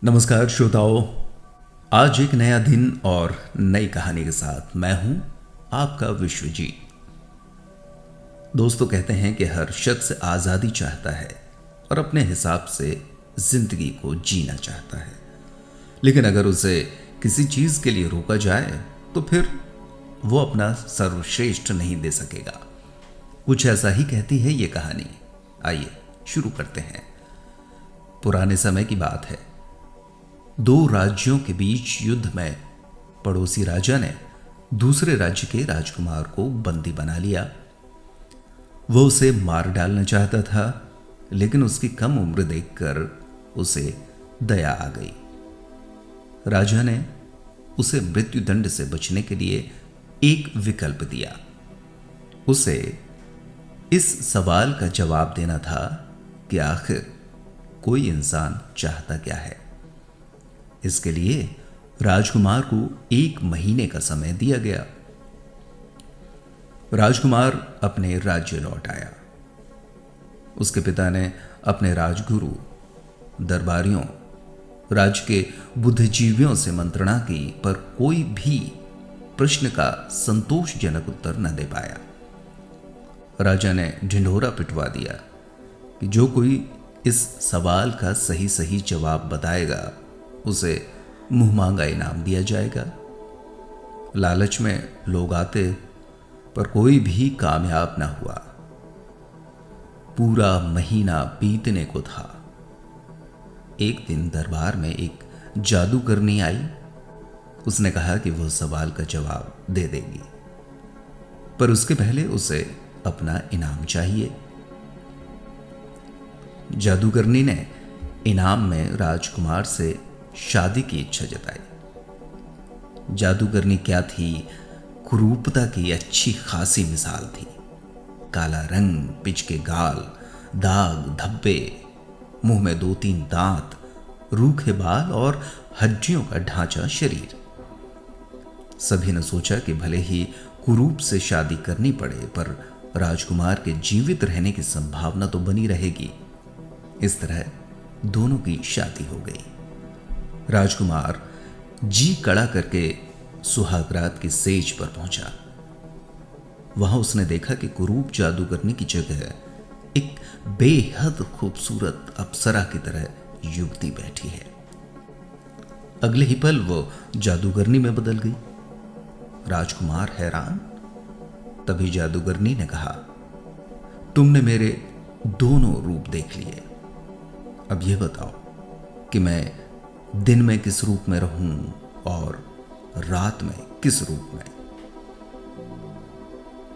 नमस्कार श्रोताओं, आज एक नया दिन और नई कहानी के साथ मैं हूं आपका विश्वजीत। दोस्तों कहते हैं कि हर शख्स आज़ादी चाहता है और अपने हिसाब से जिंदगी को जीना चाहता है, लेकिन अगर उसे किसी चीज के लिए रोका जाए तो फिर वो अपना सर्वश्रेष्ठ नहीं दे सकेगा। कुछ ऐसा ही कहती है ये कहानी। आइए शुरू करते हैं। पुराने समय की बात है। दो राज्यों के बीच युद्ध में पड़ोसी राजा ने दूसरे राज्य के राजकुमार को बंदी बना लिया। वो उसे मार डालना चाहता था, लेकिन उसकी कम उम्र देखकर उसे दया आ गई। राजा ने उसे मृत्युदंड से बचने के लिए एक विकल्प दिया। उसे इस सवाल का जवाब देना था कि आखिर कोई इंसान चाहता क्या है। इसके लिए राजकुमार को 1 महीने का समय दिया गया। राजकुमार अपने राज्य लौट आया। उसके पिता ने अपने राजगुरु, दरबारियों, राज्य के बुद्धिजीवियों से मंत्रणा की, पर कोई भी प्रश्न का संतोषजनक उत्तर न दे पाया। राजा ने ढिंढोरा पिटवा दिया कि जो कोई इस सवाल का सही सही जवाब बताएगा उसे मुंह मांगा इनाम दिया जाएगा। लालच में लोग आते, पर कोई भी कामयाब ना हुआ। पूरा महीना बीतने को था। एक दिन दरबार में एक जादूगरनी आई। उसने कहा कि वह सवाल का जवाब दे देगी, पर उसके पहले उसे अपना इनाम चाहिए। जादूगरनी ने इनाम में राजकुमार से शादी की इच्छा जताई। जादूगरनी क्या थी? कुरूपता की अच्छी खासी मिसाल थी। काला रंग, पिच के गाल, दाग धब्बे, मुंह में 2-3 दांत, रूखे बाल और हड्डियों का ढांचा शरीर। सभी ने सोचा कि भले ही कुरूप से शादी करनी पड़े, पर राजकुमार के जीवित रहने की संभावना तो बनी रहेगी। इस तरह दोनों की शादी हो गई। राजकुमार जी कड़ा करके सुहागरात की सेज पर पहुंचा। वहां उसने देखा कि कुरूप जादूगरनी की जगह एक बेहद खूबसूरत अप्सरा की तरह युवती बैठी है। अगले ही पल वो जादूगरनी में बदल गई। राजकुमार हैरान। तभी जादूगरनी ने कहा, तुमने मेरे दोनों रूप देख लिए। अब यह बताओ कि मैं दिन में किस रूप में रहूं और रात में किस रूप में।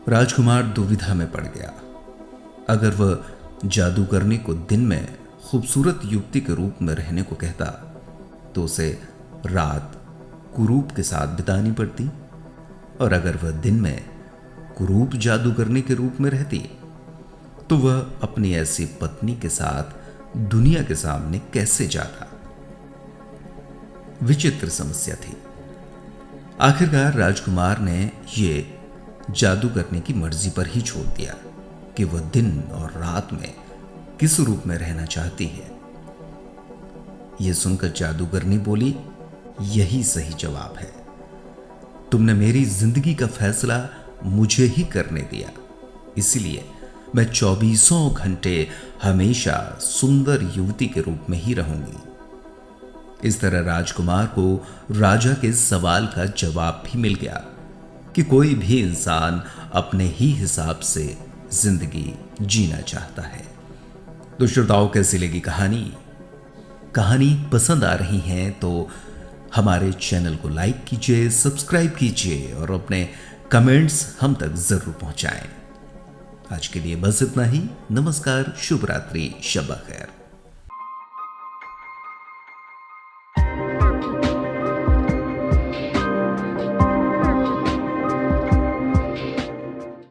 राजकुमार दुविधा में पड़ गया। अगर वह जादूगरनी को दिन में खूबसूरत युवती के रूप में रहने को कहता तो उसे रात कुरूप के साथ बितानी पड़ती, और अगर वह दिन में कुरूप जादूगरनी के रूप में रहती तो वह अपनी ऐसी पत्नी के साथ दुनिया के सामने कैसे जाता। विचित्र समस्या थी। आखिरकार राजकुमार ने यह जादूगरनी की मर्जी पर ही छोड़ दिया कि वह दिन और रात में किस रूप में रहना चाहती है। यह सुनकर जादूगरनी बोली, यही सही जवाब है। तुमने मेरी जिंदगी का फैसला मुझे ही करने दिया, इसलिए मैं 24 घंटे हमेशा सुंदर युवती के रूप में ही रहूंगी। इस तरह राजकुमार को राजा के सवाल का जवाब भी मिल गया कि कोई भी इंसान अपने ही हिसाब से जिंदगी जीना चाहता है। तो श्रोताओं, कैसी लगी कहानी? कहानी पसंद आ रही है तो हमारे चैनल को लाइक कीजिए, सब्सक्राइब कीजिए और अपने कमेंट्स हम तक जरूर पहुंचाएं। आज के लिए बस इतना ही। नमस्कार, शुभ रात्रि, शब खैर।